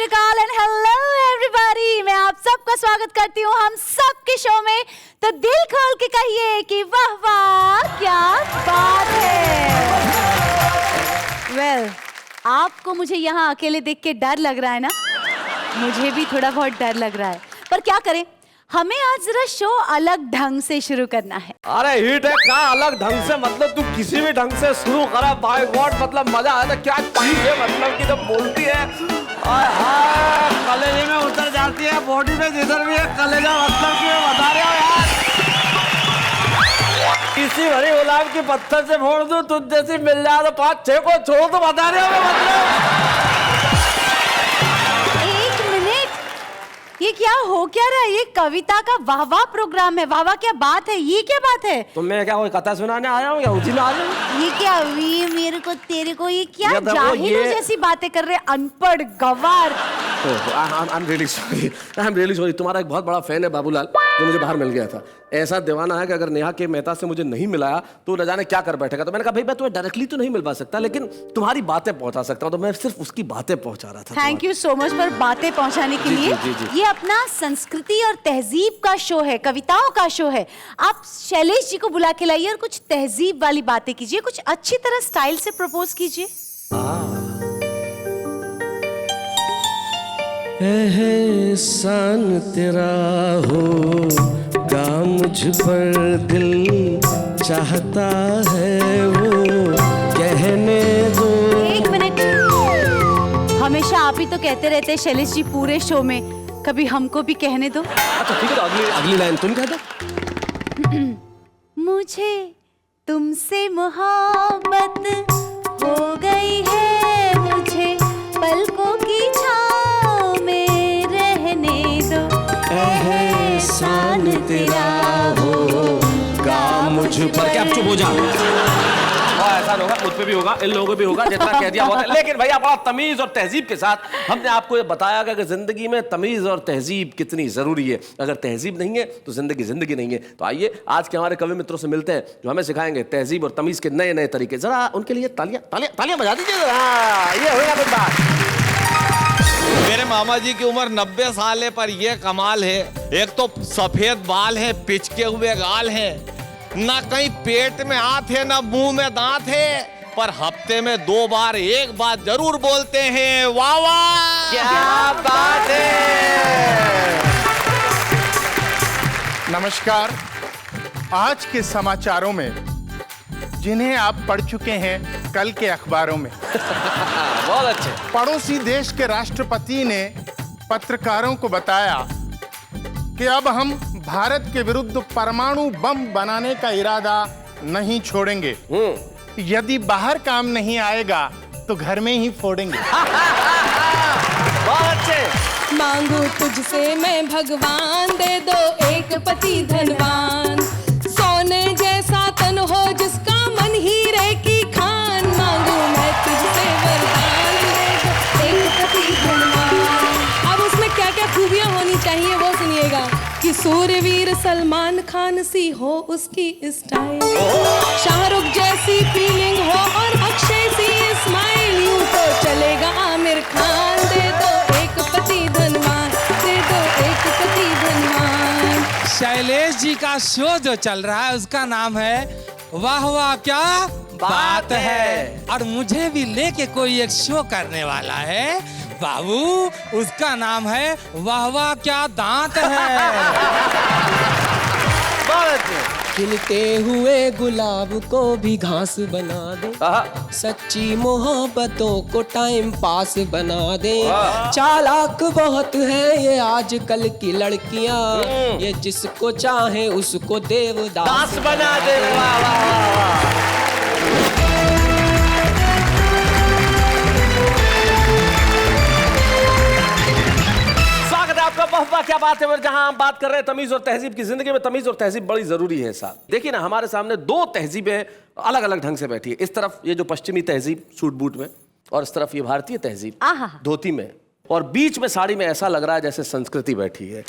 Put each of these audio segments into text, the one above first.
श्री अकाल and hello everybody. मैं आप सबका स्वागत करती हूँ हम सबके शो में। तो दिल खोल के कहिए कि वाह वाह क्या बात है। वेल, आपको मुझे यहाँ अकेले देख के डर लग रहा है ना? मुझे भी थोड़ा बहुत डर लग रहा है, पर क्या करें, हमें आज जरा शो अलग ढंग से शुरू करना है। अरे हिट है कहाँ अलग ढंग से, मतलब तू किसी भी ढंग से शुरू करा, बाय गॉड मतलब मजा आया था। क्या चीज है मतलब कि जब बोलती है कलेजे में उतर जाती है, बॉडी में जिधर भी है कलेजा, मतलब कि बता रहे हो यार। किसी भरी गुलाब की पत्थर से फोड़ दूं, तुझ जैसी मिल जाए तो 5-6 को छोड़, तो बता रहे हो मतलब। ये क्या हो क्या रहा है? ये कविता का वाह वाह प्रोग्राम है। वाह वाह क्या बात है, ये क्या बात है? तो मैं क्या कोई कथा सुनाने आया हूँ या उसी में आ जाऊँ? ये क्या ये मेरे को तेरे को ये क्या जाहिलों जैसी बातें कर रहे, अनपढ़ गवार। I'm really sorry। तुम्हारा एक बहुत बड़ा फैन है बाबूलाल, जो मुझे बाहर मिल गया था। ऐसा दीवाना है कि अगर नेहा के मेहता से मुझे नहीं मिलाया तो न जाने क्या कर बैठेगा। तो मैंने कहा भाई मैं तुम्हें डायरेक्टली तो नहीं मिल पा सकता, लेकिन तुम्हारी बातें पहुंचा सकता हूँ। तो मैं सिर्फ उसकी बातें पहुंचा रहा था। थैंक यू सो मच पर बातें पहुंचाने के लिए। ये अपना संस्कृति और तहजीब का शो है, कविताओं का शो है। आप शैलेश जी को बुला के लाइए और कुछ तहजीब वाली बातें कीजिए, कुछ अच्छी तरह स्टाइल से प्रपोज कीजिए। एहसान तेरा होगा मुझ पर, दिल चाहता है वो कहने दो। एक मिनट, हमेशा आप ही तो कहते रहते हैं शैलेश जी पूरे शो में, कभी हमको भी कहने दो। अच्छा ठीक है, तो अगली लाइन तुम कह दो। मुझे तुमसे मोहब्बत हो गई है, मुझे पलकों की छाँव में रहने दो। एहसान तेरा होगा मुझ पर। क्या चुप हो जा, ऐसा होगा मुझ पे भी होगा, इन लोगों पे भी होगा, जितना कह दिया बहुत है। लेकिन भैया बड़ा तमीज और तहजीब के साथ हमने आपको ये बताया कि जिंदगी में तमीज और तहजीब कितनी जरूरी है। अगर तहजीब नहीं है तो जिंदगी जिंदगी नहीं है। तो आइए आज के हमारे कवि मित्रों से मिलते हैं जो हमें सिखाएंगे तहजीब और तमीज के नए नए तरीके। जरा उनके लिए तालियां तालियां तालियां बजा दीजिए। ये होगा कुछ बात। मेरे मामा जी की उम्र 90 साल है, पर ये कमाल है, एक तो सफेद बाल है, पिचके हुए गाल है, ना कहीं पेट में हाथ है ना मुंह में दांत है, पर हफ्ते में 2 बार एक बात जरूर बोलते हैं, वाह वाह क्या बात है। नमस्कार। आज के समाचारों में जिन्हें आप पढ़ चुके हैं कल के अखबारों में। बहुत अच्छे। पड़ोसी देश के राष्ट्रपति ने पत्रकारों को बताया कि अब हम भारत के विरुद्ध परमाणु बम बनाने का इरादा नहीं छोड़ेंगे। यदि बाहर काम नहीं आएगा तो घर में ही फोड़ेंगे। बहुत अच्छे। मांगू तुझसे मैं भगवान, दे दो एक पति धनवान, सोने जैसा तन हो जिसका मन हीरे की खान। मांगू मैं तुझसे वरदान, दे दो एक पति धनवान। अब उसमें क्या क्या खूबियां होनी चाहिए वो सुनिएगा कि सूर्यवीर सलमान खान सी हो उसकी स्टाइल, शाहरुख जैसी फीलिंग हो और अक्षय सी स्माइल, यूं तो चलेगा आमिर खान। दे दो एक पति धनवान, दे दो एक पति धनवान। शैलेश जी का शो जो चल रहा है उसका नाम है वाह वाह क्या बात है, और मुझे भी लेके कोई एक शो करने वाला है बाबू, उसका नाम है वाह वाह क्या दांत है। खिलते हुए गुलाब को भी घास बना दे, सच्ची मोहब्बतों को टाइम पास बना दे। चालाक बहुत है ये आजकल की लड़कियां, ये जिसको चाहे उसको देवदास बना दे। वाह वाह वाह। आपका वाह क्या बात है, जहां हम बात कर रहे हैं तमीज और तहजीब की। जिंदगी में तमीज और तहजीब बड़ी जरूरी है साहब। देखिए ना, हमारे सामने 2 तहजीबें अलग अलग ढंग से बैठी है। इस तरफ ये जो पश्चिमी तहजीब सूट बूट में, और इस तरफ ये भारतीय तहजीब धोती में, और बीच में साड़ी में। ऐसा लग रहा है जैसे संस्कृति बैठी है।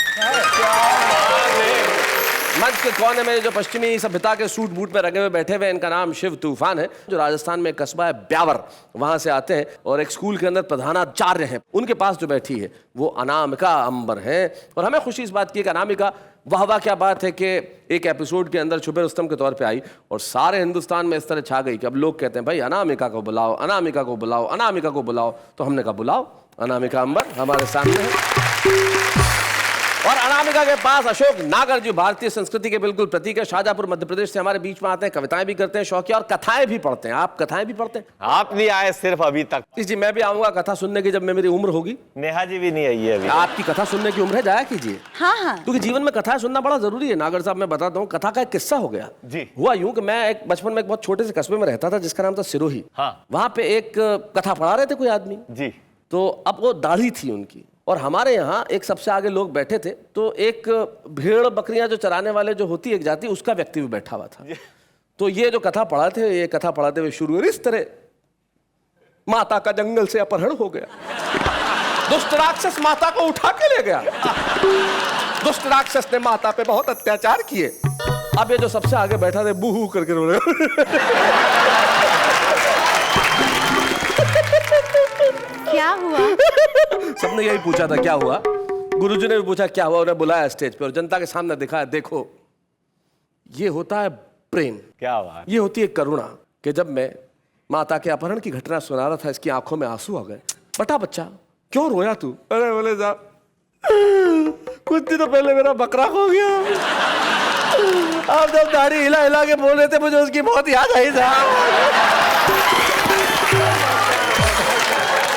फ्रांस के कोने में जो पश्चिमी सभ्यता के सूट बूट में रंगे हुए बैठे हुए, इनका नाम शिव तूफान है, जो राजस्थान में एक कस्बा है ब्यावर, वहां से आते हैं और एक स्कूल के अंदर प्रधानाचार्य हैं। उनके पास जो बैठी है वो अनामिका अंबर है। और हमें खुशी इस बात की है कि अनामिका वाह वाह क्या बात है कि एक एपिसोड के अंदर छुपे रुस्तम के तौर पे आई और सारे हिंदुस्तान में इस तरह छा गई कि अब लोग कहते हैं भाई अनामिका को बुलाओ, अनामिका को बुलाओ, अनामिका को बुलाओ। तो हमने कहा बुलाओ, अनामिका अंबर हमारे सामने है। और अनामिका के पास अशोक नागर जो भारतीय संस्कृति के बिल्कुल प्रतीक है, शाहजहांपुर मध्य प्रदेश से हमारे बीच में आते हैं, कविताएं भी करते हैं शौकिया और कथाएं भी पढ़ते हैं। आप कथाएं भी पढ़ते हैं? आप नहीं आए सिर्फ अभी तक। जी मैं भी आऊंगा कथा सुनने की जब मेरी उम्र होगी। नेहा जी भी नहीं आई है अभी। आपकी कथा सुनने की उम्र है, जाया कीजिए। हाँ हाँ, क्योंकि जीवन में कथाएं सुनना बड़ा जरूरी है। नागर साहब मैं बताता हूँ, कथा का एक किस्सा हो गया जी। हुआ यूं कि मैं एक बचपन में एक बहुत छोटे से कस्बे में रहता था जिसका नाम था सिरोही। हाँ। वहां पे एक कथा पढ़ा रहे थे कोई आदमी जी। तो अब वो दाढ़ी थी उनकी और हमारे यहाँ एक सबसे आगे लोग बैठे थे, तो एक भेड़ बकरियां जो चराने वाले जो होती है एक जाति, उसका व्यक्ति भी बैठा हुआ था। तो ये जो कथा पढ़ाते हुए, ये कथा पढ़ाते हुए शुरू हुई इस तरह, माता का जंगल से अपहरण हो गया, दुष्ट राक्षस माता को उठा के ले गया, दुष्ट राक्षस ने माता पे बहुत अत्याचार किए। अब ये जो सबसे आगे बैठा थे बूहू करके रो रहे क्या हुआ? सबने यही पूछा था क्या हुआ। गुरुजी ने भी पूछा क्या हुआ, उन्हें बुलाया स्टेज पे और जनता के सामने दिखाया, देखो ये होता है प्रेम, क्या बात। ये होती है करुणा। कि जब मैं माता के अपहरण की घटना सुना रहा था, इसकी आंखों में आंसू आ गए। बटा बच्चा क्यों रोया तू? अरे बोले साहब कुछ दिनों पहले मेरा बकरा खो गया, आप जब दाढ़ी हिला हिला के बोल रहे थे मुझे उसकी बहुत याद आई साहब।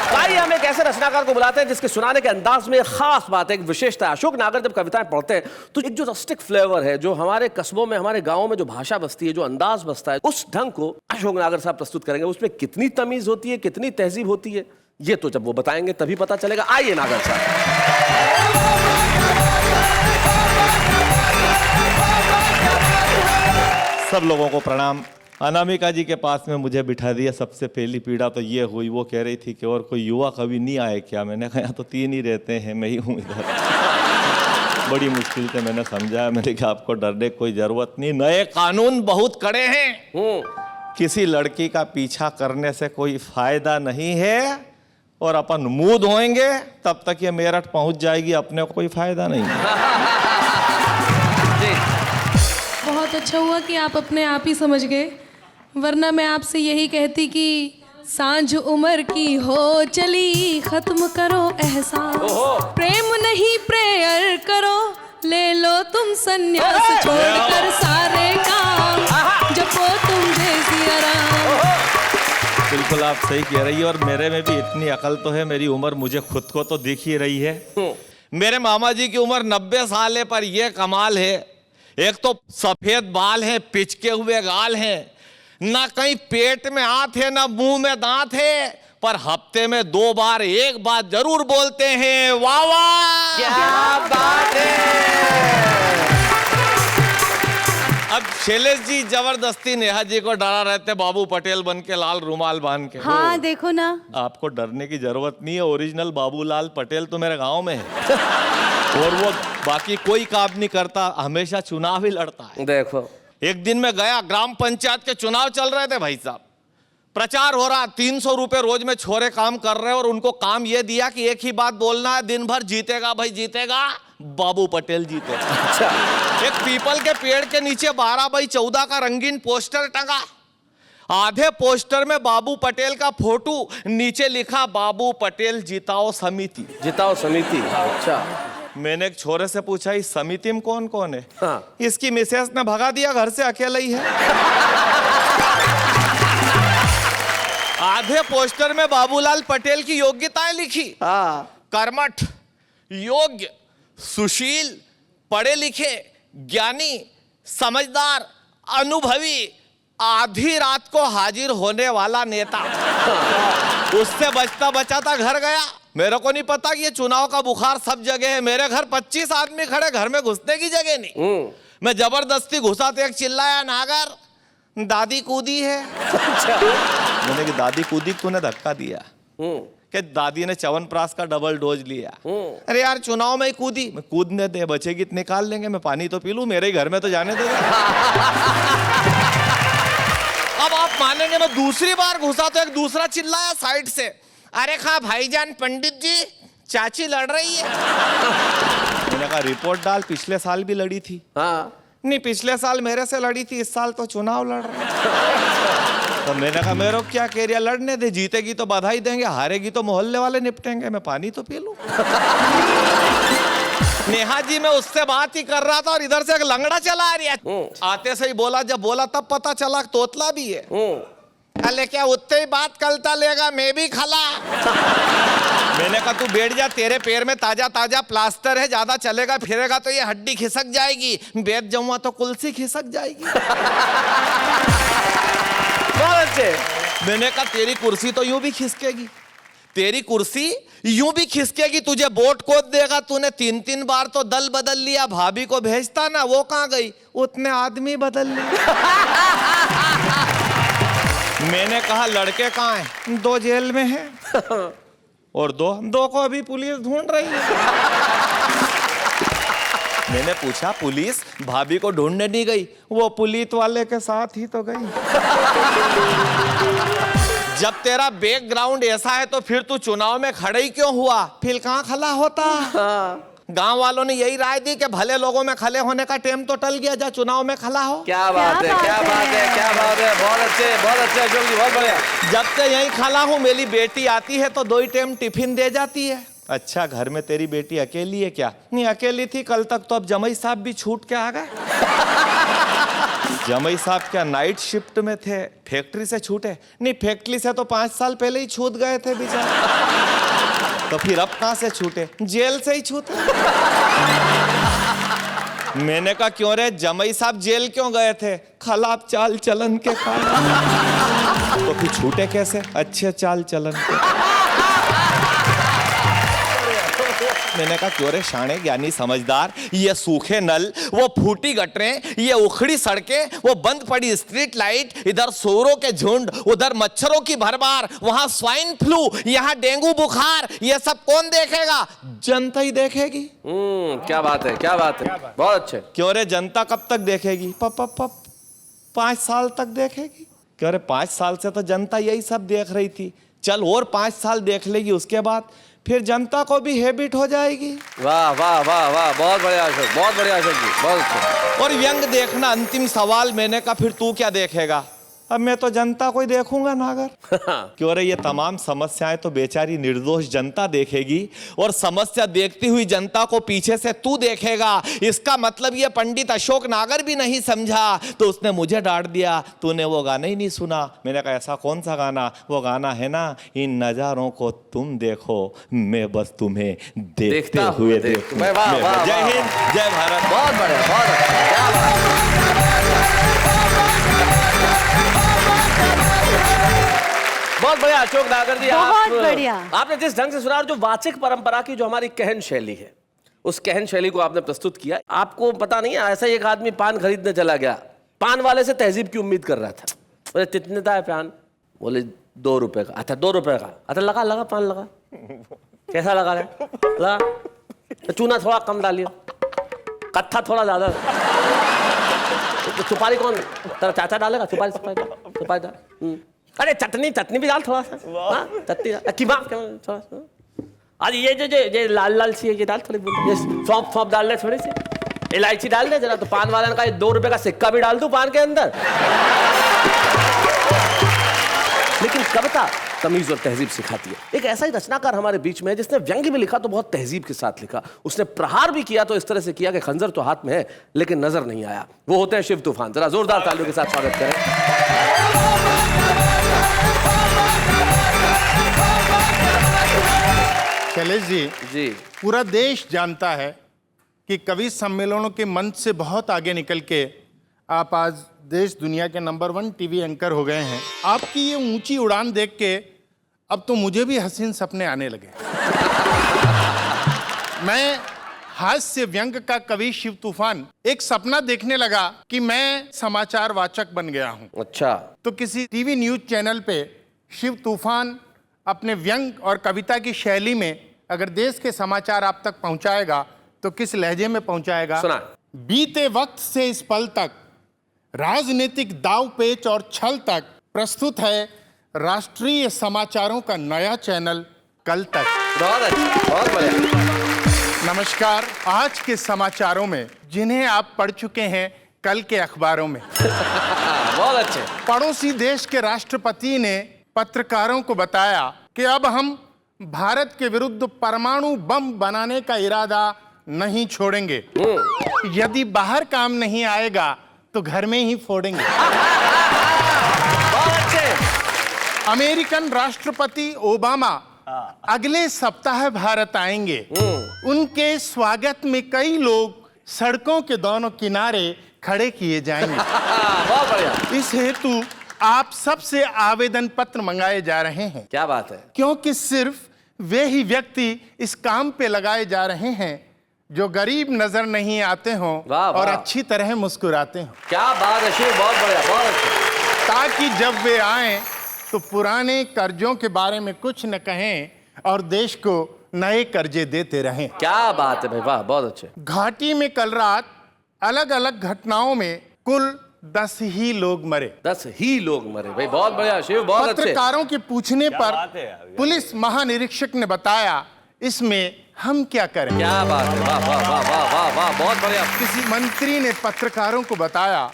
भाई हम एक ऐसे रचनाकार को बुलाते हैं जिसके सुनाने के अंदाज में खास बात है, एक विशेषता है। अशोक नागर जब कविताएं पढ़ते हैं तो एक जो रस्टिक फ्लेवर है, जो हमारे कस्बों में हमारे गांवों में जो भाषा बसती है, जो अंदाज बसता है, उस ढंग को अशोक नागर साहब प्रस्तुत करेंगे। उसमें कितनी तमीज होती है, कितनी तहजीब होती है, ये तो जब वो बताएंगे तभी पता चलेगा। आइए नागर साहब। सब लोगों को प्रणाम। अनामिका जी के पास में मुझे बिठा दिया। सबसे पहली पीड़ा तो ये हुई, वो कह रही थी कि और कोई युवा कवि नहीं आए क्या? मैंने कहा तो 3 ही रहते हैं, मैं ही हूँ इधर। बड़ी मुश्किल से मैंने समझाया, मैंने कहा आपको डरने की कोई जरूरत नहीं, नए कानून बहुत कड़े हैं, किसी लड़की का पीछा करने से कोई फायदा नहीं है और अपन मुंह धोएंगे तब तक ये मेरठ पहुंच जाएगी, अपने को कोई फायदा नहीं। बहुत अच्छा हुआ कि आप अपने आप ही समझ गए, वरना मैं आपसे यही कहती कि सांझ उम्र की हो चली, खत्म करो एहसास, प्रेम नहीं प्रेयर करो, ले लो तुम संन्यास, छोड़कर सारे काम, जपो तुम देसी आराम। बिल्कुल आप सही कह रही है और मेरे में भी इतनी अकल तो है, मेरी उम्र मुझे खुद को तो दिख ही रही है। मेरे मामा जी की उम्र 90 साल है, पर यह कमाल है, एक तो सफेद बाल हैं, पिचके हुए गाल हैं, ना कहीं पेट में हाथ है ना मुंह में दांत है, पर हफ्ते में 2 बार एक बात जरूर बोलते हैं, वाह वाह क्या बात है। अब शैलेश जी जबरदस्ती नेहा जी को डरा रहते, बाबू पटेल बन के लाल रुमाल बांध के। हाँ देखो ना, आपको डरने की जरूरत नहीं है, ओरिजिनल बाबूलाल पटेल तो मेरे गांव में है और वो बाकी कोई काम नहीं करता, हमेशा चुनाव ही लड़ता है। देखो एक दिन मैं गया, ग्राम पंचायत के चुनाव चल रहे थे भाई साहब, प्रचार हो रहा, 300 रुपए रोज में छोरे काम कर रहे हैं और उनको काम ये दिया कि एक ही बात बोलना है, दिन भर जीतेगा भाई जीतेगा, बाबू पटेल जीतेगा। अच्छा। एक पीपल के पेड़ के नीचे 12x14 का रंगीन पोस्टर टंगा, आधे पोस्टर में बाबू पटेल का फोटो, नीचे लिखा बाबू पटेल जिताओ समिति। जिताओ समिति। अच्छा। मैंने एक छोरे से पूछा इस समिति में कौन कौन है? हाँ। इसकी मिसेस ने भगा दिया, घर से अकेला ही है। आधे पोस्टर में बाबूलाल पटेल की योग्यताएं लिखी, कर्मठ, योग्य, सुशील, पढ़े लिखे, ज्ञानी, समझदार, अनुभवी, आधी रात को हाजिर होने वाला नेता। उससे बचता बचाता घर गया, मेरे को नहीं पता कि ये चुनाव का बुखार सब जगह है, मेरे घर 25 आदमी खड़े, घर में घुसने की जगह नहीं। मैं जबरदस्ती घुसा तो एक चिल्लाया, नागर दादी कूदी है। अच्छा। मैंने कि दादी कूदी तूने धक्का दिया, कि दादी ने च्यवनप्राश का डबल डोज लिया। अरे यार चुनाव में ही कूदी, मैं कूदने दे, बचेगी तो निकाल लेंगे, मैं पानी तो पी लूं, मेरे ही घर में तो जाने दे। अब आप मानेंगे, मैं दूसरी बार घुसा तो एक दूसरा चिल्लाया साइड से, अरे खा भाईजान पंडित जी, चाची लड़ रही है। मैंने कहा रिपोर्ट डाल, पिछले साल भी लड़ी थी। हाँ नहीं, पिछले साल मेरे से लड़ी थी, इस साल तो चुनाव लड़ रही है। तो मैंने कहा मेरे को क्या कह रही है, लड़ने दे, जीतेगी तो बधाई देंगे, हारेगी तो मोहल्ले वाले निपटेंगे, मैं पानी तो पी लूं। नेहा जी मैं उससे बात ही कर रहा था और इधर से एक लंगड़ा चला आ रही है। आते से ही बोला, जब बोला तब पता चला तोतला भी है। अरे क्या उतने ही बात कलता लेगा, मैं भी खला। मैंने कहा तू बैठ जा, तेरे पैर में ताजा ताजा प्लास्टर है, ज्यादा चलेगा फिरेगा तो ये हड्डी खिसक जाएगी, बैठ जाऊंगा तो कुल्सी खिसक जाएगी। बहुत अच्छे। मैंने कहा तेरी कुर्सी तो यूं भी खिसकेगी, तेरी कुर्सी यूं भी खिसकेगी, तुझे बोट कोद देगा, तूने 3-3 बार तो दल बदल लिया, भाभी को भेजता ना, वो कहाँ गई, उतने आदमी बदल लिए। मैंने कहा लड़के कहाँ हैं, 2 जेल में हैं और 2 को अभी पुलिस ढूंढ रही है। मैंने पूछा पुलिस भाभी को ढूंढने नहीं गई, वो पुलिस वाले के साथ ही तो गई। जब तेरा बैकग्राउंड ऐसा है तो फिर तू चुनाव में खड़ा ही क्यों हुआ, फिर कहाँ खड़ा होता। गांव वालों ने यही राय दी कि भले लोगों में खड़े होने का टाइम तो टल गया, जा चुनाव में खड़ा हो। क्या बात है, क्या बात है, क्या बात है, बहुत अच्छे अशोक जी, बहुत बढ़िया। जब से यही खड़ा हूँ, मेरी बेटी आती है तो 2 ही टाइम टिफिन दे जाती है। अच्छा घर में तेरी बेटी अकेली है क्या? नहीं अकेली थी कल तक तो, अब जमई साहब भी छूट के आ गए। जमई साहब क्या नाइट शिफ्ट में थे, फैक्ट्री से छूटे? नहीं फैक्ट्री से तो 5 साल पहले ही छूट गए थे बेचारे। तो फिर अब कहां से छूटे? जेल से ही छूटे। मैंने कहा क्यों रे, जमई साहब जेल क्यों गए थे? खराब चाल चलन के कारण। तो फिर छूटे कैसे? अच्छे चाल चलन के। मैंने कहा क्यों रे शाणे ज्ञानी समझदार, ये सूखे नल, वो फूटी गटरें, ये उखड़ी सड़कें, वो बंद पड़ी स्ट्रीट लाइट, इधर सूरों के झुंड, उधर मच्छरों की भरमार, वहां स्वाइन फ्लू, यहाँ डेंगू बुखार, ये सब कौन देखेगा? जनता ही देखेगी। क्या बात है, क्या बात है, बहुत अच्छे। क्यों रे जनता कब तक देखेगी? 5 साल तक देखेगी। क्यों रे 5 साल से तो जनता यही सब देख रही थी, चल और 5 साल देख लेगी, उसके बाद फिर जनता को भी हैबिट हो जाएगी। वाह वाह वाह वाह, बहुत बढ़िया अशोक, बहुत बढ़िया अशोक जी, बहुत अच्छा। और व्यंग देखना अंतिम सवाल। मैंने कहा फिर तू क्या देखेगा? अब मैं तो जनता को ही देखूंगा नागर। क्यों रे ये तमाम समस्याएं तो बेचारी निर्दोष जनता देखेगी, और समस्या देखती हुई जनता को पीछे से तू देखेगा। इसका मतलब ये पंडित अशोक नागर भी नहीं समझा, तो उसने मुझे डांट दिया, तूने वो गाना ही नहीं सुना। मैंने कहा ऐसा कौन सा गाना? वो गाना है ना, इन नजारों को तुम देखो, मैं बस तुम्हें देखते हुए देखूं। जय हिंद, जय भारत। बहुत बढ़िया, बहुत अच्छा, क्या बात। बहुत बढ़िया अशोक नागर जी, बहुत बढ़िया। आपने जिस ढंग से सुना, और जो वाचिक परंपरा की जो हमारी कहन शैली है, उस कहन शैली को आपने प्रस्तुत किया। आपको पता नहीं है, ऐसा एक आदमी पान खरीदने चला गया, पान वाले से तहजीब की उम्मीद कर रहा था। बोले कितने का है पान? बोले 2 रुपए का। अच्छा 2 रुपए का, अच्छा लगा पान लगा। कैसा लगा रहा? लगा तो चूना थोड़ा कम डालिए, कत्था थोड़ा ज्यादा। तो सुपारी कौन? तेरा चाचा डालेगा सुपारी डाल। अरे चटनी भी डाल थोड़ा सा, चटनी थोड़ा सा। अरे ये जो लाल सी है ये डाल थोड़ी, ये सौंफ डाल ले, थोड़ी सी इलायची डाल दे जरा। तो पान वाले ने कहा 2 रुपए का सिक्का भी डाल दूं पान के अंदर। लेकिन कविता तमीज और तहजीब सिखाती है। एक ऐसा ही रचनाकार हमारे बीच में है जिसने व्यंग्य भी लिखा तो बहुत तहजीब के साथ लिखा। उसने प्रहार भी किया तो इस तरह से किया कि खंजर तो हाथ में है लेकिन नजर नहीं आया। वो होते हैं शिव तूफान। जरा जोरदार तालियों के साथ स्वागत करें। शैलेश जी, पूरा देश जानता है कि कवि सम्मेलनों के मंच से बहुत आगे निकल के आप आज देश दुनिया के नंबर 1 टीवी एंकर हो गए हैं। आपकी ये ऊंची उड़ान देख के अब तो मुझे भी हसीन सपने आने लगे। मैं हास्य व्यंग का कवि शिव तूफान एक सपना देखने लगा कि मैं समाचार वाचक बन गया हूं। अच्छा। तो किसी टीवी न्यूज चैनल पे शिव तूफान अपने व्यंग और कविता की शैली में अगर देश के समाचार आप तक पहुंचाएगा तो किस लहजे में पहुंचाएगा? सुना। बीते वक्त से इस पल तक, राजनीतिक दाव पेच और छल तक प्रस्तुत है राष्ट्रीय समाचारों का नया चैनल कल तक। बहुत अच्छा, बहुत बढ़िया। नमस्कार। आज के समाचारों में जिन्हें आप पढ़ चुके हैं कल के अखबारों में, बहुत अच्छे। पड़ोसी देश के राष्ट्रपति ने पत्रकारों को बताया कि अब हम भारत के विरुद्ध परमाणु बम बनाने का इरादा नहीं छोड़ेंगे। यदि बाहर काम नहीं आएगा तो घर में ही फोड़ेंगे। बहुत अच्छे। अमेरिकन राष्ट्रपति ओबामा अगले सप्ताह भारत आएंगे। उनके स्वागत में कई लोग सड़कों के दोनों किनारे खड़े किए जाएंगे। बहुत बढ़िया। इस हेतु आप सबसे आवेदन पत्र मंगाए जा रहे हैं। क्या बात है। क्योंकि सिर्फ वे ही व्यक्ति इस काम पे लगाए जा रहे हैं जो गरीब नजर नहीं आते हों वाह, और वाह। अच्छी तरह मुस्कुराते हों, क्या बात है शिव, बहुत बढ़िया, बहुत अच्छा। ताकि जब वे आएं तो पुराने कर्जों के बारे में कुछ न कहें और देश को नए कर्जे देते रहें। क्या बात है भाई, वाह, बहुत अच्छे। घाटी में कल रात अलग अलग घटनाओं में कुल 10 ही लोग मरे। 10 ही लोग मरे भाई, बहुत बढ़िया शिव, बहुत अच्छे। पत्रकारों के पूछने पर पुलिस महानिरीक्षक ने बताया, इसमें हम क्या करें? क्या बात है, वाह वाह वाह वाह वाह वाह, बहुत बढ़िया। किसी मंत्री ने पत्रकारों को बताया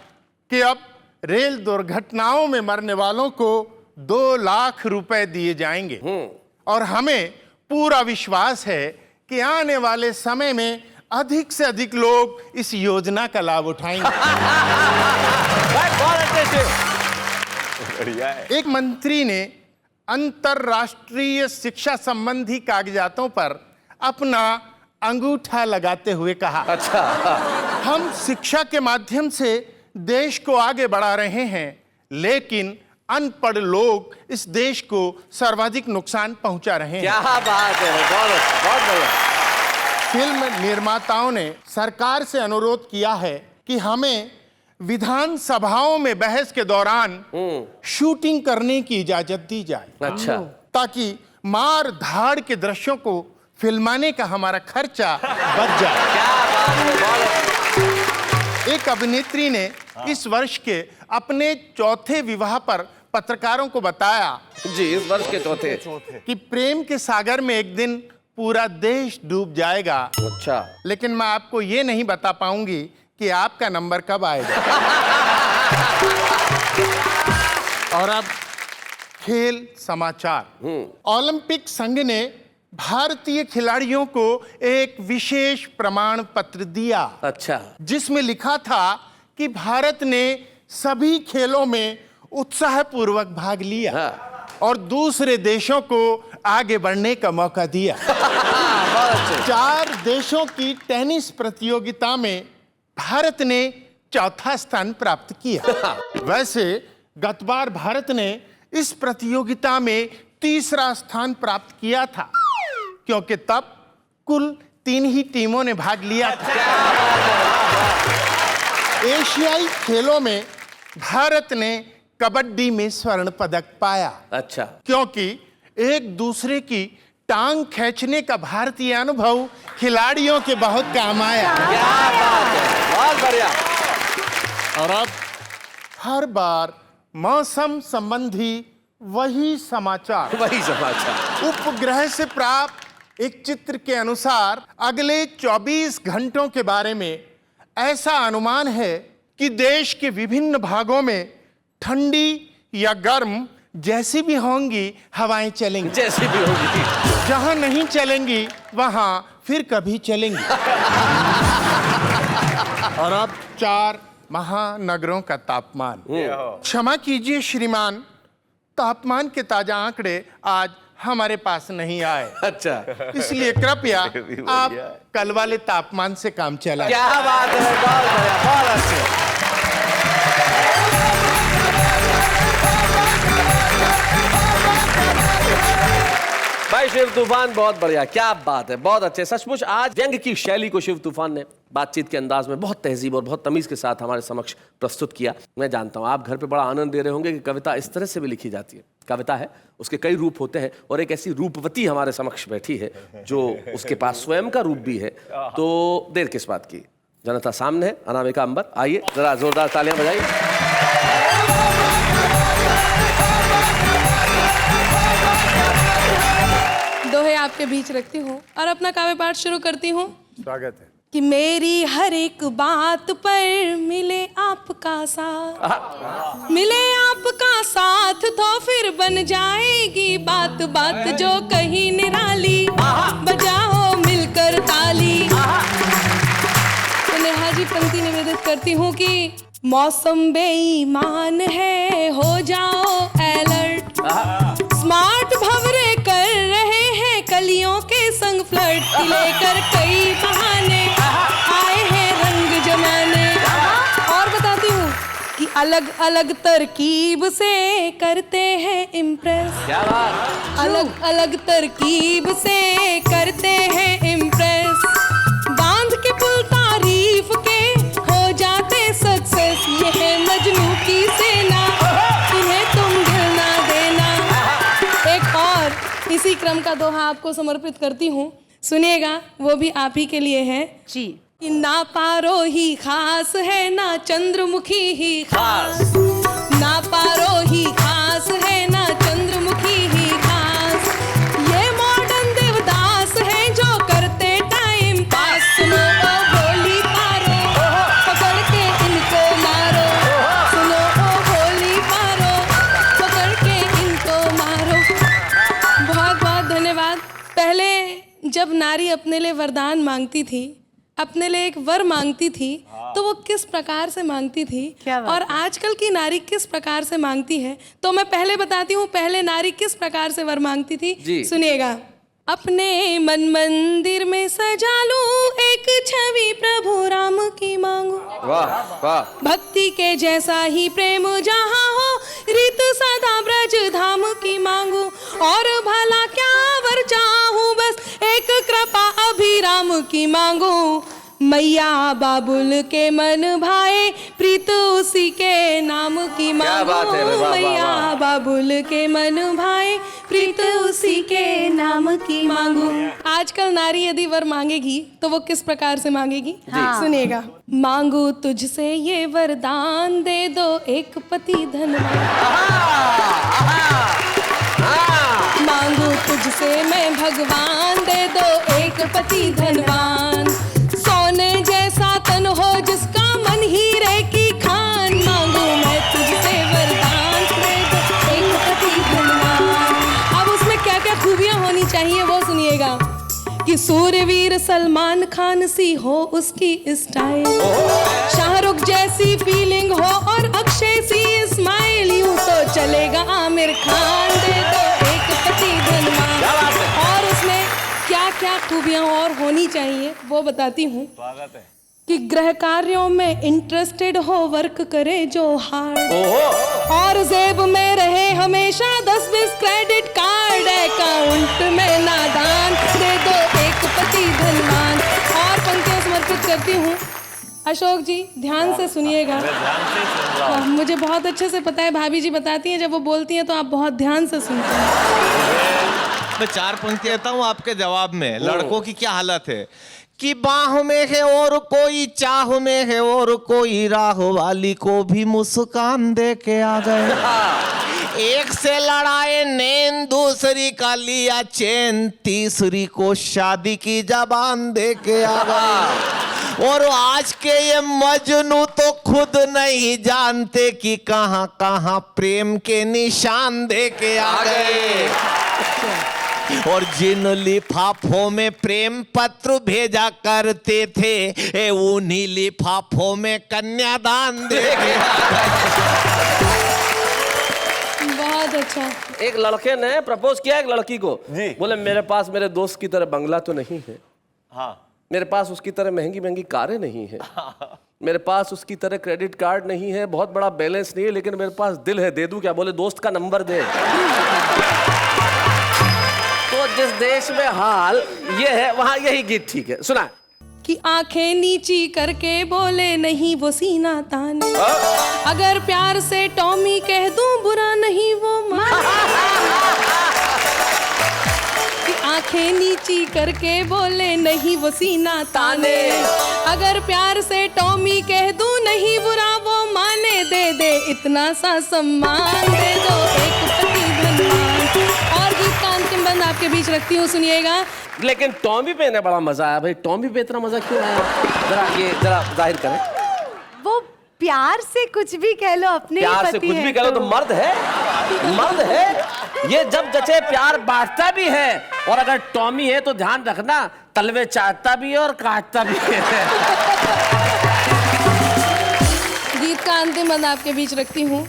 कि अब रेल दुर्घटनाओं में मरने वालों को 2 लाख रुपए दिए जाएंगे और हमें पूरा विश्वास है कि आने वाले समय में अधिक से अधिक लोग इस योजना का लाभ उठाएंगे। भाई बहुत अच्छे शिव। बढ़िया है। एक मंत्री ने अंतरराष्ट्रीय शिक्षा संबंधी कागजातों पर अपना अंगूठा लगाते हुए कहा, अच्छा। हम शिक्षा के माध्यम से देश को आगे बढ़ा रहे हैं, लेकिन अनपढ़ लोग इस देश को सर्वाधिक नुकसान पहुंचा रहे हैं। क्या बात है, बहुत अच्छा, बहुत बढ़िया। फिल्म निर्माताओं ने सरकार से अनुरोध किया है कि हमें विधानसभाओं में बहस के दौरान शूटिंग करने की इजाजत दी जाए, अच्छा। ताकि मार धाड़ के दृश्यों को फिल्माने का हमारा खर्चा बच जाए। क्या बात है, बहुत अच्छा। एक अभिनेत्री ने इस वर्ष के अपने चौथे विवाह पर पत्रकारों को बताया जी, इस वर्ष के चौथे। कि प्रेम के सागर में एक दिन पूरा देश डूब जाएगा, अच्छा। लेकिन मैं आपको ये नहीं बता पाऊंगी कि आपका नंबर कब आएगा। और अब खेल समाचार। ओलंपिक संघ ने भारतीय खिलाड़ियों को एक विशेष प्रमाण पत्र दिया, अच्छा। जिसमें लिखा था कि भारत ने सभी खेलों में उत्साहपूर्वक भाग लिया और दूसरे देशों को आगे बढ़ने का मौका दिया। 4 देशों की टेनिस प्रतियोगिता में भारत ने चौथा स्थान प्राप्त किया। वैसे गत बार भारत ने इस प्रतियोगिता में तीसरा स्थान प्राप्त किया था, क्योंकि तब कुल 3 ही टीमों ने भाग लिया था। एशियाई खेलों में भारत ने कबड्डी में स्वर्ण पदक पाया, अच्छा। क्योंकि एक दूसरे की टांग खींचने का भारतीय अनुभव खिलाड़ियों के बहुत काम आया। क्या बात है, बहुत बढ़िया। और अब हर बार मौसम संबंधी वही समाचार। वही समाचार। उपग्रह से प्राप्त एक चित्र के अनुसार अगले 24 घंटों के बारे में ऐसा अनुमान है कि देश के विभिन्न भागों में ठंडी या गर्म जैसी भी होंगी हवाएं चलेंगी। जैसी भी होगी। जहां नहीं चलेंगी वहां फिर कभी चलेंगी। और अब 4 महानगरों का तापमान। क्षमा कीजिए श्रीमान, तापमान के ताजा आंकड़े आज हमारे पास नहीं आए, अच्छा। इसलिए कृपया आप कल वाले तापमान से काम चलाएं। क्या बात है, बहुत बढ़िया, बहुत अच्छे। भाई शिव तूफान बहुत बढ़िया, क्या बात है, बहुत अच्छे। सचमुच आज व्यंग की शैली को शिव तूफान ने बातचीत के अंदाज में बहुत तहजीब और बहुत तमीज के साथ हमारे समक्ष प्रस्तुत किया। मैं जानता हूँ आप घर पे बड़ा आनंद ले रहे होंगे कि कविता इस तरह से भी लिखी जाती है। कविता है, उसके कई रूप होते हैं और एक ऐसी रूपवती हमारे समक्ष बैठी है जो उसके पास स्वयं का रूप भी है। तो देर किस बात की, जनता सामने है, अनामिका अंबर, आइए जरा जोरदार तालियां बजाइए। दोहे आपके बीच रखती हूँ और अपना काव्य पाठ शुरू करती हूँ। स्वागत है। कि मेरी हर एक बात पर मिले आपका साथ, मिले आपका साथ तो फिर बन जाएगी बात बात जो कहीं निराली, बजाओ मिलकर ताली। तो नेहा जी पंक्ति निवेदित करती हूँ कि मौसम बेईमान है, हो जाओ अलर्ट, स्मार्ट भंवरे कर रहे हैं कलियों के संग फ्लर्ट, लेकर कई बहाने आए हैं रंग जमाने। और बताती हूँ कि अलग अलग तरकीब से करते हैं इम्प्रेस, क्या बात, अलग अलग तरकीब से करते हैं इम्प्रेस, बांध के पुल तारीफ के हो जाते सक्सेस, ये है मजनू की सेना, इन्हें तुम दिल ना देना। एक और इसी क्रम का दोहा आपको समर्पित करती हूँ, सुनिएगा, वो भी आप ही के लिए है जी। कि ना पारो ही खास है ना चंद्रमुखी ही खास, ना पारो ही खास है ना चंद्रमुखी ही खास, ये मॉडर्न देवदास है जो करते टाइम पास। सुनो ओ भोली पारो, पकड़ के इनको मारो, सुनो ओ भोली पारो, पकड़ के इनको मारो। बहुत बहुत धन्यवाद। पहले जब नारी अपने लिए वरदान मांगती थी, अपने लिए एक वर मांगती थी, तो वो किस प्रकार से मांगती थी क्या बात और आजकल की नारी किस प्रकार से मांगती है, तो मैं पहले बताती हूँ पहले नारी किस प्रकार से वर मांगती थी। जी। सुनिएगा। अपने मन मंदिर में सजा लूं एक छवि प्रभु राम की मांगू, वाह वाह, भक्ति के जैसा ही प्रेम जहाँ हो रीत सदा ब्रज धाम की मांगू, और भला क्या वर चाहूं बस एक कृपा अभिराम की मांगू, मैया बाबुल के मन भाए प्रीत उसी के नाम की क्या बात है, मांगू, वाह, वाह, मैया वाह। बाबुल के मन भाए प्रीत उसी के नाम की मांगू। आजकल नारी यदि वर मांगेगी तो वो किस प्रकार से मांगेगी, सुनिएगा। मांगू तुझसे ये वरदान, दे दो एक पति धनवान, मांगू तुझसे मैं भगवान, दे दो एक पति धनवान, सोने जैसा तन हो जिसका मन हीरे की खान, मांगू मैं तुझसे वरदान, दे दो एक पति धनवान। अब उसमें क्या क्या खूबियां होनी चाहिए वो सुनिएगा। कि सूर्यवीर सलमान खान सी हो उसकी स्टाइल, शाहरुख जैसी फीलिंग हो और अक्षय सी स्माइल, यूं तो चलेगा आमिर खान, दे दो एक पति धनवान। और उसमें क्या क्या खूबियां और होनी चाहिए वो बताती हूँ। स्वागत है। कि गृह कार्यों में इंटरेस्टेड हो, वर्क करे जो हार्ड, और जेब में रहे हमेशा 10-20 क्रेडिट कार्ड, अकाउंट में नादान, दे दो एक पति धनवान। और पंक्तियां समर्पित करती हूँ। अशोक जी ध्यान से सुनिएगा, मुझे बहुत अच्छे से पता है, भाभी जी बताती हैं जब वो बोलती हैं तो आप बहुत ध्यान से सुनते हैं। मैं 4 पंक्ति देता हूँ आपके जवाब में। लड़कों की क्या हालत है कि बाह में है और कोई, चाह में है और कोई, राह वाली को भी मुस्कान दे के आ गए, एक से लड़ाए नैन दूसरी का लिया चैन, तीसरी को शादी की जबान दे के आ गए, और आज के ये मजनू तो खुद नहीं जानते कि कहां कहां प्रेम के निशान दे के आ गए, और जिन लिफाफों में प्रेम पत्र भेजा करते थे, उन्हीं लिफाफों में कन्यादान दे के बहुत अच्छा। एक लड़के ने प्रपोज किया एक लड़की को, बोले मेरे पास मेरे दोस्त की तरह बंगला तो नहीं है, हाँ, मेरे पास उसकी तरह महंगी महंगी कारें नहीं है, मेरे पास उसकी तरह क्रेडिट कार्ड नहीं है, बहुत बड़ा बैलेंस नहीं है, लेकिन मेरे पास दिल है, दे दूं क्या? बोले दोस्त का नंबर दे। तो तो जिस देश में हाल ये है वहाँ यही गीत ठीक है, सुना। कि आंखें नीची करके बोले नहीं वो सीना ताने, अगर प्यार से टॉमी कह दूं बुरा नहीं वो माने। कि आंखें नीची करके बोले नहीं वो सीना ताने, अगर प्यार से टॉमी कह दूं नहीं बुरा वो माने। दे दे इतना सा सम्मान, दे दो एक पति धनवान। और गीत का अंतिम बंद आपके बीच रखती हूँ, सुनिएगा। लेकिन टॉमी पे इन्हें बड़ा मजा आया भाई, टॉमी पे इतना मजा क्यों आया? जरा जाहिर करें। वो प्यार से कुछ भी कह लो, अपने प्यार से कुछ भी कह लो तो मर्द है, मर्द है ये। जब जचे प्यार बांटता भी है, और अगर टॉमी है तो ध्यान रखना तलवे चाटता भी है और काटता भी है। गीत का अंतिम बंद आपके बीच रखती हूँ।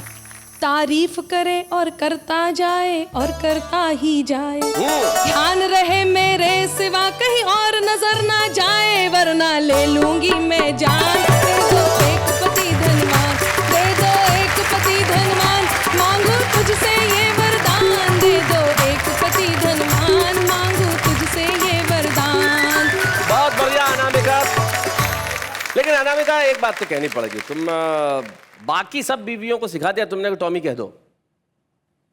तारीफ करे और करता जाए और करता ही जाए, ध्यान रहे मेरे सिवा कहीं और नजर ना जाए, वरना ले लूंगी मैं जान। दे दो एक पति धनवान, दे दो एक पति धनवान, मांगू तुझसे ये वरदान। दे दो एक पति धनवान, मांगू तुझसे ये वरदान। बहुत बढ़िया अनामिका। लेकिन अनामिका एक बात तो कहनी पड़ेगी, तुम बाकी सब बीवियों को सिखा दिया तुमने कि टॉमी कह दो।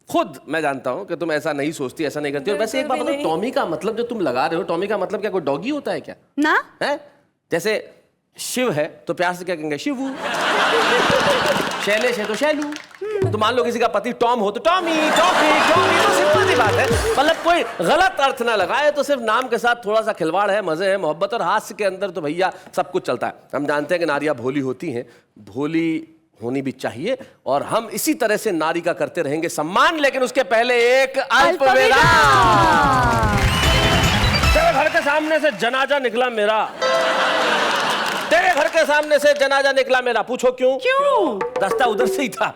खुद मैं जानता हूं कि तुम ऐसा नहीं सोचती, ऐसा नहीं करती। और वैसे एक बात बताओ, टॉमी का मतलब जो तुम लगा रहे हो, टॉमी का मतलब क्या कोई डॉगी होता है क्या? ना है जैसे शिव है तो प्यार से क्या कहेंगे? शिवू। शैलेश है तो शैलू। तो मान लो किसी का पति टॉम हो तो टॉमी, टॉमी, टॉमी। तो सिंपल सी बात है, मतलब कोई गलत अर्थ ना लगाए। तो सिर्फ नाम के साथ थोड़ा सा खिलवाड़ है, मजे है, मोहब्बत और हास्य के अंदर तो भैया सब कुछ चलता है। हम जानते हैं कि नारियां भोली होती हैं, भोली होनी भी चाहिए, और हम इसी तरह से नारी का करते रहेंगे सम्मान। लेकिन उसके पहले एक अल्पविराम। तेरे घर के सामने से जनाजा निकला मेरा, तेरे घर के सामने से जनाजा निकला मेरा। पूछो क्यों? क्यों? रास्ता उधर से ही था।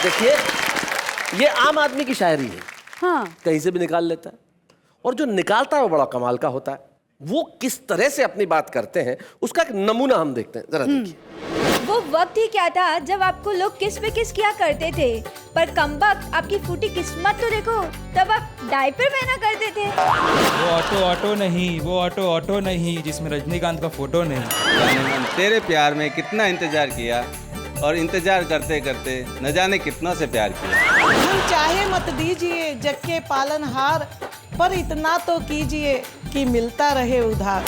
देखिए ये आम आदमी की शायरी है, हाँ। कहीं से भी निकाल लेता है, और जो निकालता है वो बड़ा कमाल का होता है। वो किस तरह से अपनी बात करते हैं उसका एक नमूना हम देखते हैं, जरा देखिए। वो वक्त ही क्या था जब आपको लोग किस पे किस किया करते थे, पर कमबख्त आपकी फूटी किस्मत तो देखो, तब आप डायपर पहना करते थे। वो ऑटो नहीं, वो ऑटो नहीं जिसमें रजनीकांत का फोटो नहीं। जाने मन तेरे प्यार में कितना इंतजार किया, और इंतजार करते करते न जाने कितना से प्यार किया। हम चाहे मत दीजिए जग के पालनहार, पर इतना तो कीजिए कि मिलता रहे उधार।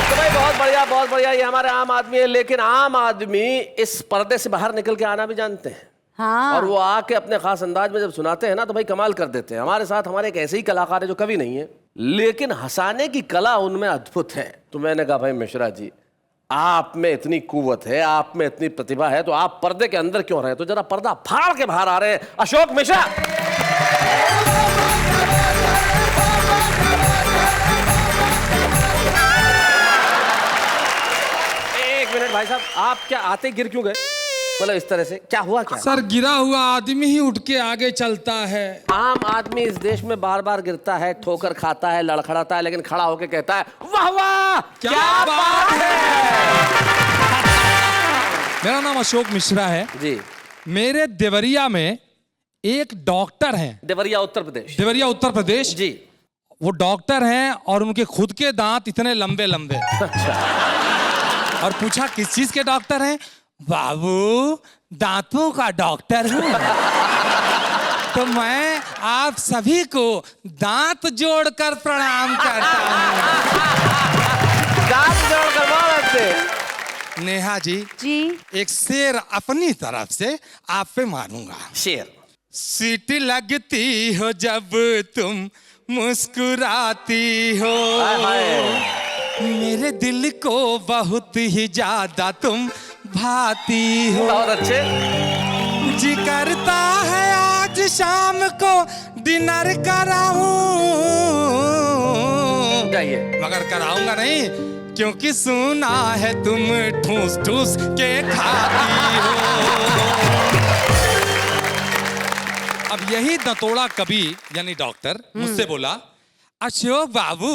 तो भाई बहुत बढ़िया, बहुत बढ़िया। ये हमारे आम आदमी है, लेकिन आम आदमी इस पर्दे से बाहर निकल के आना भी जानते हैं। हाँ। और वो आके अपने खास अंदाज में जब सुनाते हैं ना तो भाई कमाल कर देते हैं। हमारे साथ हमारे एक ऐसे ही कलाकार है जो कवि नहीं है, लेकिन हंसाने की कला उनमें अद्भुत है। तो मैंने कहा भाई मिश्रा जी, आप में इतनी कुव्वत है, आप में इतनी प्रतिभा है, तो आप पर्दे के अंदर क्यों रहे? तो जरा पर्दा फाड़ के बाहर आ रहे हैं अशोक मिश्रा। एक मिनट भाई साहब, आप क्या आते गिर क्यों गए? मतलब इस तरह से क्या हुआ? क्या सर, गिरा हुआ आदमी ही उठ के आगे चलता है। आम आदमी इस देश में बार बार गिरता है, ठोकर खाता है, लड़खड़ाता है, लेकिन खड़ा होकर कहता है वाह वाह क्या बात है। मेरा नाम अशोक मिश्रा है जी। मेरे देवरिया में एक डॉक्टर हैं। देवरिया उत्तर प्रदेश? देवरिया उत्तर प्रदेश जी। वो डॉक्टर हैं और उनके खुद के दांत इतने लंबे लंबे। और पूछा किस चीज के डॉक्टर हैं? बाबू दांतों का डॉक्टर हूँ। तो मैं आप सभी को दांत जोड़कर प्रणाम करता हूँ। दांत जोड़कर बहुत। नेहा जी, एक शेर अपनी तरफ से आप पे मारूंगा। शेर। सीटी लगती हो जब तुम मुस्कुराती हो, मेरे दिल को बहुत ही ज्यादा तुम भाती हो। बहुत अच्छे। जी करता है आज शाम को डिनर कराऊं, जाइए। मगर कराऊंगा नहीं, क्योंकि सुना है तुम ठूस ठूस के खाती हो। अब यही दतोड़ा कवि यानी डॉक्टर मुझसे बोला, अशोक बाबू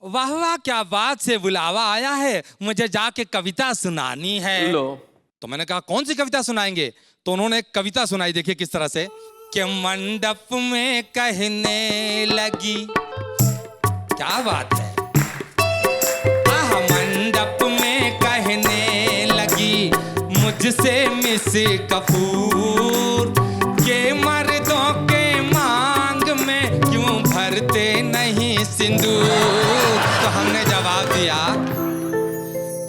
वाह वाह क्या बात से बुलावा आया है, मुझे जाके कविता सुनानी है। लो। तो मैंने कहा कौन सी कविता सुनाएंगे? तो उन्होंने एक कविता सुनाई, देखिए किस तरह से कि मंडप में कहने लगी, क्या बात है, मंडप में कहने लगी मुझसे मिस कपूर के मर्दों के मांग में क्यों भरते नहीं सिंदूर। तो हमने जवाब दिया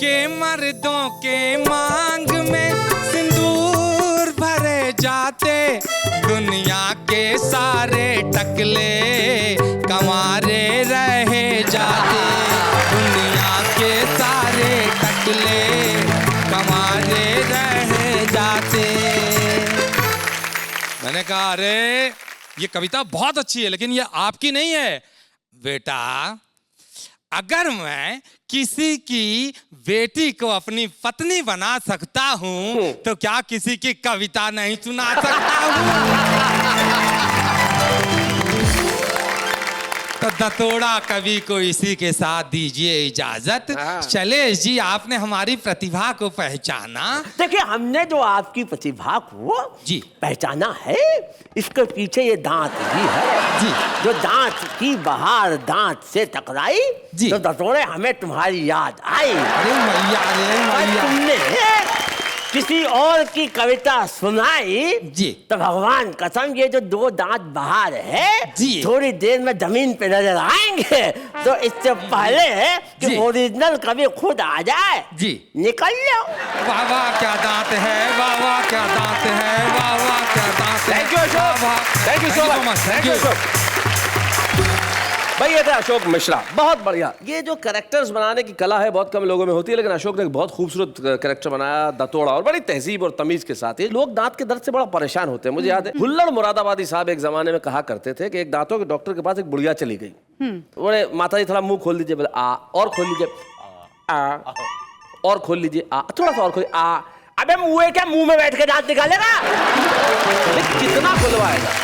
कि मर्दों के मांग में सिंदूर भरे जाते, दुनिया के सारे टकले कमारे रहे जाते, दुनिया के सारे टकले कमारे रहे जाते। मैंने कहा अरे ये कविता बहुत अच्छी है लेकिन ये आपकी नहीं है बेटा। अगर मैं किसी की बेटी को अपनी पत्नी बना सकता हूं तो क्या किसी की कविता नहीं सुना सकता हूं? तो दतोड़ा कवि को इसी के साथ दीजिए इजाजत। शैलेश जी, आपने हमारी प्रतिभा को पहचाना। देखिए, हमने जो आपकी प्रतिभा को जी पहचाना है, इसके पीछे ये दांत भी है जी। जो दांत की बहार दांत से टकराई जी। तो दतोड़े हमें तुम्हारी याद आई। अरे मैया, अरे मैया। तुमने किसी और की कविता सुनाई जी तो भगवान कसम ये जो दो दांत बाहर है जी थोड़ी देर में जमीन पे नजर आएंगे। तो इससे पहले कि ओरिजिनल कवि खुद आ जाए जी निकल लो। वाह वाह क्या दांत है, वाह वाह क्या दांत है, वाह वाह क्या दांत है। Thank you Ashok, thank you so much, thank you Ashok. भाई ये था अशोक मिश्रा, बहुत बढ़िया। ये जो कैरेक्टर्स बनाने की कला है बहुत कम लोगों में होती है, लेकिन अशोक ने एक बहुत खूबसूरत कैरेक्टर बनाया दतोड़ा, और बड़ी तहजीब और तमीज के साथ। ये लोग दांत के दर्द से बड़ा परेशान होते हैं। मुझे याद है हुल्लड़ मुरादाबादी साहब एक जमाने में कहा करते थे कि एक दांतों के डॉक्टर के पास एक बुढ़िया चली गई। बोले माता जी थोड़ा मुंह खोल दीजिए, बोले आ, और खोल लीजिए, आ, और खोल लीजिए, आ, थोड़ा सा और खोलिए, आ। अबे मुंह क्या मुंह में बैठ के दांत निकालेगा? कितना खुलवाएगा?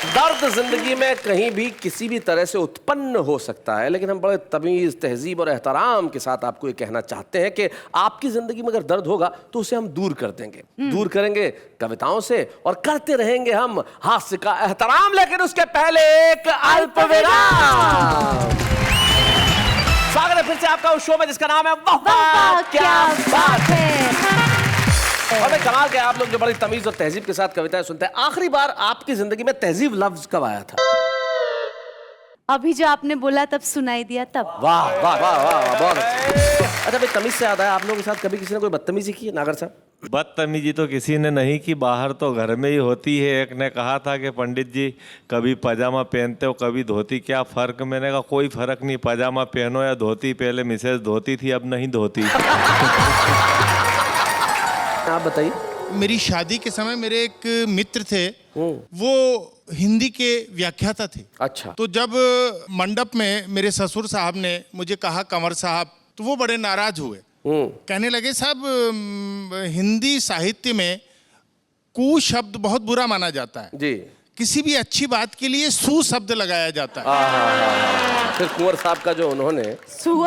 दर्द जिंदगी में कहीं भी किसी भी तरह से उत्पन्न हो सकता है, लेकिन हम बड़े तमीज, तहजीब और एहतराम के साथ आपको ये कहना चाहते हैं कि आपकी जिंदगी में अगर दर्द होगा तो उसे हम दूर कर देंगे। दूर करेंगे कविताओं से और करते रहेंगे हम हास्य का एहतराम। लेकिन उसके पहले एक अल्प विराम। स्वागत है फिर से आपका उस शो में जिसका नाम है वाह क्या बात है। और भाई कमाल के आप लोग जो बड़ी तमीज और तहजीब के साथ कविताएं सुनते हैं। आखिरी बार आपकी जिंदगी में तहजीब लफ्ज कब आया था? अभी जो आपने बोला तब सुनाई दिया तब। वाह वाह वाह वाह, बहुत अच्छा। भाई तमीज से याद आया, आप लोगों के साथ कभी किसी ने कोई बदतमीजी की है नागर साहब? बदतमीजी तो किसी ने नहीं की, बाहर तो घर में ही होती है। एक ने कहा था कि पंडित जी कभी पजामा पहनते हो कभी धोती, क्या फर्क? मैंने कहा कोई फर्क नहीं, पजामा पहनो या धोती। पहले मिसेज धोती थी, अब नहीं धोती। आप बताइए। मेरी शादी के समय मेरे एक मित्र थे, वो हिंदी के व्याख्याता थे। अच्छा। तो जब मंडप में मेरे ससुर साहब ने मुझे कहा कंवर साहब, तो वो बड़े नाराज हुए। कहने लगे साहब हिंदी साहित्य में कु शब्द बहुत बुरा माना जाता है जी। किसी भी अच्छी बात के लिए सु शब्द लगाया जाता है। फिर कुंवर साहब का जो उन्होंने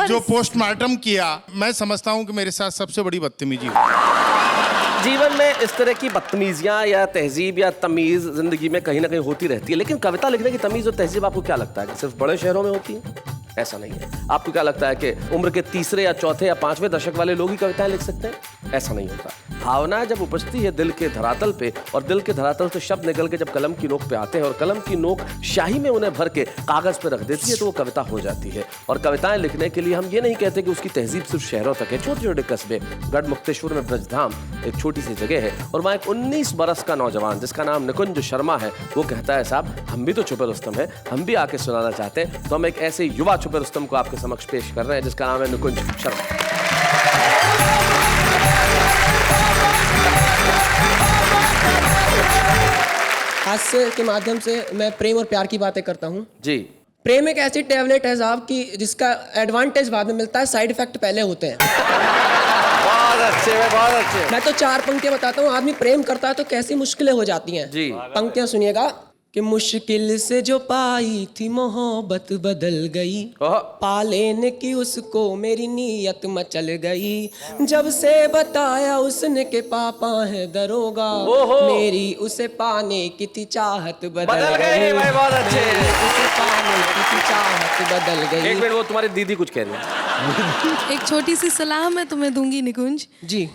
जो पोस्टमार्टम किया, मैं समझता हूँ कि मेरे साथ सबसे बड़ी बदतमीजी हुई। जीवन में इस तरह की बदतमीजियां या तहजीब या तमीज जिंदगी में कहीं ना कहीं होती रहती है, लेकिन कविता लिखने की तमीज और तहजीब आपको क्या लगता है कि सिर्फ बड़े शहरों में होती है? ऐसा नहीं है। आपको क्या लगता है कि उम्र के तीसरे या चौथे या पांचवें दशक वाले लोग ही कविताएं लिख सकते हैं? ऐसा नहीं होता। भावनाएं जब उपजती है दिल के धरातल पे, और दिल के धरातल से शब्द निकल के जब कलम की नोक पे आते हैं और कलम की नोक स्याही में उन्हें भर के कागज पे रख देती है, तो वो कविता हो जाती है। और कविताएं लिखने के लिए हम ये नहीं कहते कि उसकी तहजीब सिर्फ शहरों तक है। छोटे छोटे कस्बे, गढ़ मुक्तेश्वर में ब्रजधाम एक छोटी सी जगह है, और वहाँ एक 19 बरस का नौजवान जिसका नाम निकुंज शर्मा है, वो कहता है साहब हम भी तो छुपे रुस्तम है, हम भी आके सुनाना चाहते हैं। तो हम एक ऐसे युवा छुपे रुस्तम को आपके समक्ष पेश कर रहे हैं जिसका नाम है निकुंज शर्मा। हास्य के माध्यम से मैं प्रेम और प्यार की बातें करता हूँ जी। प्रेम एक ऐसी टैबलेट है साहब की जिसका एडवांटेज बाद में मिलता है, साइड इफेक्ट पहले होते हैं। बहुत अच्छे, बहुत अच्छे। मैं तो 4 पंक्तियां बताता हूँ। आदमी प्रेम करता है तो कैसी मुश्किलें हो जाती हैं जी। पंक्तियां सुनिएगा। कि मुश्किल से जो पाई थी मोहब्बत बदल गई, पा लेने की उसको मेरी नीयत मचल गई। जब से बताया उसने के पापा है दरोगा, मेरी उसे पाने की थी चाहत बदल गई। भाई बहुत अच्छे। उसे पाने की थी चाहत बदल गई। एक मिनट, वो तुम्हारी दीदी कुछ कह रही है। एक छोटी सी सलाह मैं तुम्हें दूंगी निकुंज जी,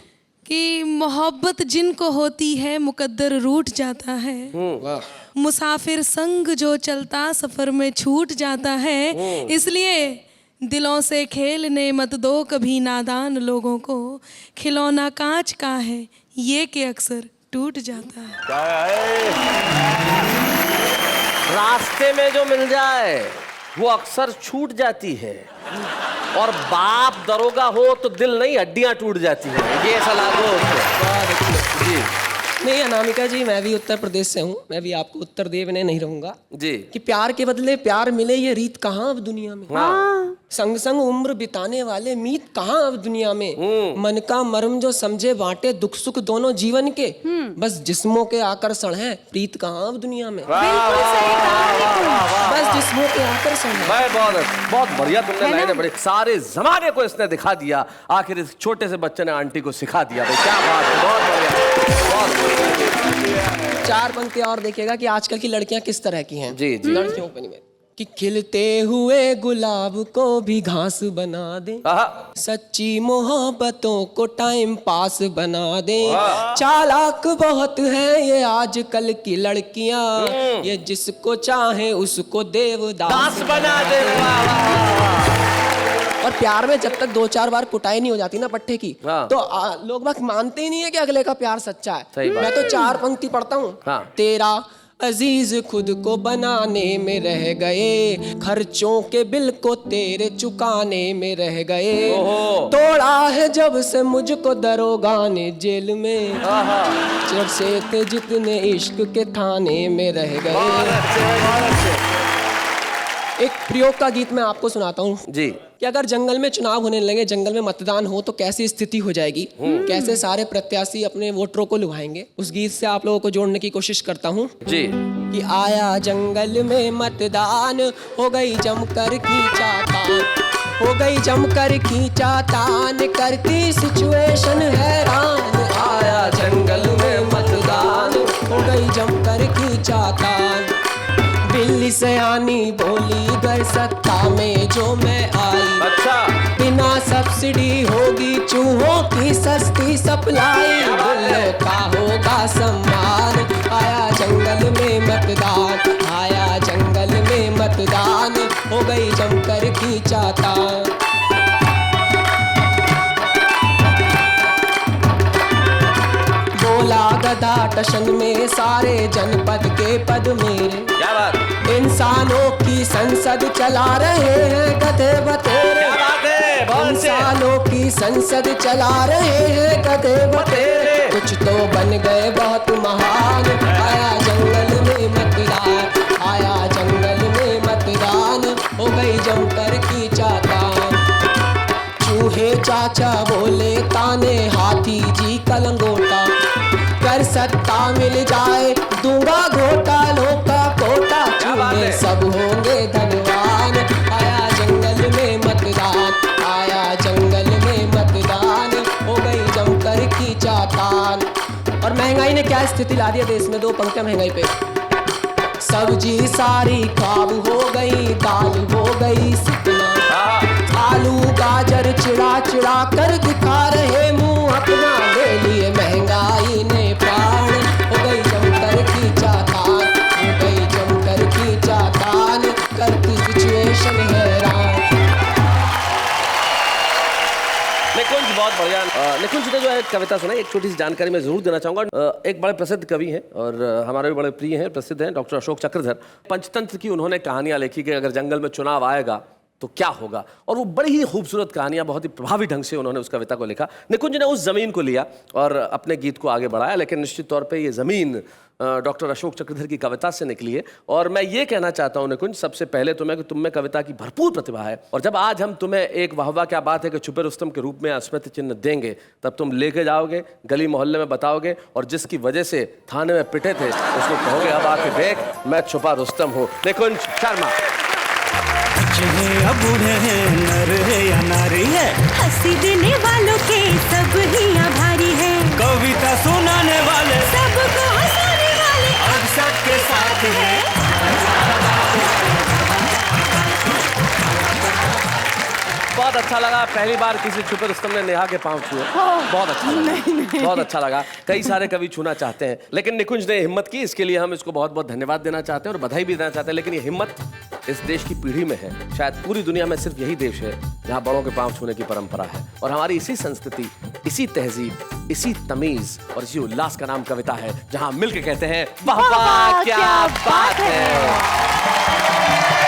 कि मोहब्बत जिनको होती है मुकद्दर रूठ जाता है, मुसाफिर संग जो चलता सफर में छूट जाता है। इसलिए दिलों से खेलने मत दो कभी नादान लोगों को, खिलौना कांच का है ये कि अक्सर टूट जाता है। रास्ते में जो मिल जाए वो अक्सर छूट जाती है, और बाप दरोगा हो तो दिल नहीं हड्डियां टूट जाती हैं। ये सलाह दो उसको। जी नहीं अनामिका जी, मैं भी उत्तर प्रदेश से हूँ, मैं भी आपको उत्तर देने नहीं रहूंगा जी। कि प्यार के बदले प्यार मिले ये रीत कहाँ अब दुनिया में। संग संग उम्र बिताने वाले मीत कहाँ अब दुनिया में। मन का मर्म जो समझे बांटे दुख सुख दोनों जीवन के, बस जिस्मों के आकर्षण है प्रीत कहाँ अब दुनिया में। बस जिस्मों के आकर्षण है। भाई बहुत बढ़िया तुमने लाइनें बड़ी, सारे जमाने को इसने दिखा दिया, आखिर इस छोटे से बच्चे ने आंटी को सिखा दिया। भाई क्या बात है, बहुत बढ़िया। चार पंक्ति और देखिएगा कि आजकल की लड़कियां किस तरह की हैं। जी जी। लड़कियों पे नहीं, कि खिलते हुए गुलाब को भी घास बना दे, सच्ची मोहब्बतों को टाइम पास बना दे। चालाक बहुत है ये आजकल की लड़कियां, ये जिसको चाहे उसको देवदास बना दे। और प्यार में जब तक 2-4 बार कुटाई नहीं हो जाती ना पट्टे की, तो लोग बात मानते ही नहीं है कि अगले का प्यार सच्चा है। मैं तो 4 पंक्ति पढ़ता हूँ। तेरा अजीज खुद को बनाने में रह गए, खर्चों के बिल को तेरे चुकाने में रह गए। तोड़ा है जब से मुझको दरोगा ने जेल में, जब से थे जितने इश्क के थाने में रह गए। एक प्रयोग का गीत मैं आपको सुनाता हूँ जी, कि अगर जंगल में चुनाव होने लगे, जंगल में मतदान हो तो कैसी स्थिति हो जाएगी, कैसे सारे प्रत्याशी अपने वोटरों को लुभाएंगे। उस गीत से आप लोगों को जोड़ने की कोशिश करता हूँ जी। कि आया जंगल में मतदान, हो गई जमकर खींचातान, हो गई जमकर खींचातान, करती सिचुएशन हैरान। आया जंगल में मतदान, हो गई जमकर खींचातान, बिल्ली सयानी बोली घर सत्ता में जो मैं आई। अच्छा, बिना सब्सिडी होगी चूहों की सस्ती सप्लाई, बिल्लों का होगा सम्मान। आया जंगल में मतदान, आया जंगल में मतदान, हो गई जमकर खींचातान। बोला गधा टशन में सारे जनपद के पद मेरे, क्या बात, इंसानों की संसद चला रहे हैं गधे बतेरे। क्या बात है, इंसानों की संसद चला रहे हैं गधे बतेरे, कुछ तो बन गए बहुत महान। आया जंगल में मतदान, आया जंगल में मतदान, हो गई जमकर खींचातान। चूहे चाचा बोले ताने, हाथी जी का लंगोटा, कर सत्ता मिल जाए दूंगा घोटा, लोका कोटा, चूहे सब होंगे धनवान। आया जंगल में मतदान, आया जंगल में मतदान, हो गई जमकर खींचातान। और महंगाई ने क्या स्थिति ला दी है देश में, 2 पंक्तियां महंगाई पे। सब्जी सारी खाब हो गई, दाल हो गई सिकना, आलू गाजर चिड़ा चिड़ा कर दिखा रहे मुंह अपना, ले लिए महंगाई ने प्राण। हो गई जमकर खींचातान, हो गई जमकर खींचातान, करती सिचुएशन हैरान। निकुंज बहुत बढ़िया। निकुंज ने जो है कविता सुनाई, एक छोटी सी जानकारी मैं जरूर देना चाहूंगा। एक बड़े प्रसिद्ध कवि हैं और हमारे भी बड़े प्रिय हैं, प्रसिद्ध हैं, डॉक्टर अशोक चक्रधर। पंचतंत्र की उन्होंने कहानियां लिखी कि अगर जंगल में चुनाव आएगा तो क्या होगा। और वो बड़ी ही खूबसूरत कहानियां, बहुत ही प्रभावी ढंग से उन्होंने उस कविता को लिखा। निकुंज ने उस ज़मीन को लिया और अपने गीत को आगे बढ़ाया, लेकिन निश्चित तौर पे ये ज़मीन डॉक्टर अशोक चक्रधर की कविता से निकली है। और मैं ये कहना चाहता हूँ निकुंज, सबसे पहले तुम्हें कि तुम में कविता की भरपूर प्रतिभा है, और जब आज हम तुम्हें एक वाह वाह क्या बात है कि छुपे रुस्तम के रूप में स्मृति चिन्ह देंगे, तब तुम लेके जाओगे, गली मोहल्ले में बताओगे, और जिसकी वजह से थाने में पिटे थे उसको कहोगे अब आके देख मैं छुपा रुस्तम हूँ। निकुंज शर्मा। या बूढ़े हैं, नर है या नारी है, हंसी देने वालों के सब ही आभारी है, कविता सुनाने वाले सबको हंसाने वाले अब सबके साथ है। बहुत अच्छा लगा, पहली बार किसी छुपे रुस्तम ने नेहा के पांव छुए, बहुत अच्छा लगा, बहुत अच्छा लगा। कई सारे कवि छूना चाहते हैं, लेकिन निकुंज ने हिम्मत की, इसके लिए हम इसको बहुत बहुत धन्यवाद देना चाहते हैं और बधाई भी देना चाहते हैं। लेकिन ये हिम्मत इस देश की पीढ़ी में है, शायद पूरी दुनिया में सिर्फ यही देश है जहाँ बड़ों के पांव छूने की परंपरा है, और हमारी इसी संस्कृति, इसी तहजीब, इसी तमीज और इसी उल्लास का नाम कविता है, जहाँ मिलके कहते हैं वाह वाह क्या बात है।